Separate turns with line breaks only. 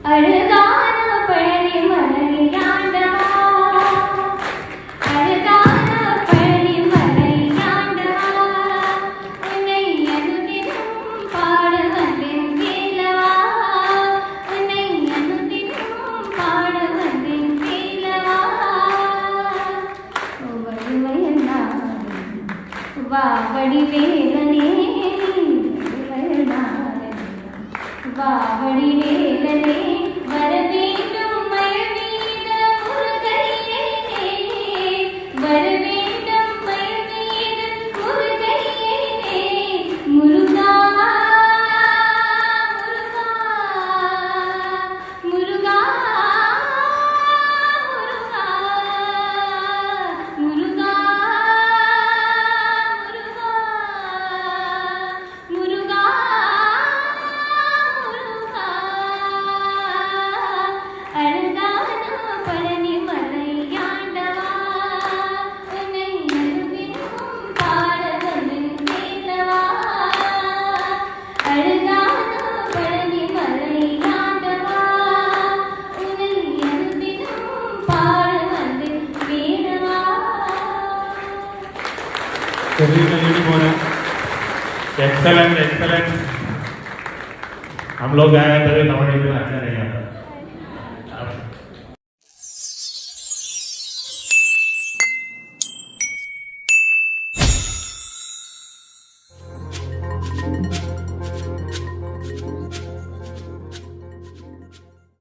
அழகான பழனி மலையாண்டவா, அழகான பழனி மலையாண்டவா, உன்னை அனுதினம் பாட வந்தேன் வேலவா, உன்னை அனுதினம் பாட வந்தேன் வேலவா. வா வடிவேலனே வா வடிவேலனே வரவேண்டும் மயமீத முருகையனே, வரவேண்டும் மயமீத முருகையனே. முருகா முருகா முருகா முருகா முருகா முருகா முருகா. அழகான பழனி மலையாண்டவா, உன்னை அனுதினம் பாட வந்தேன் வேலவா, அழகான பழனி மலையாண்டவா, உன்னை அனுதினம் பாட வந்தேன் வேலவா.
Excellent excellent. हम लोग गाए तभी कमेटी में अच्छा नहीं आता।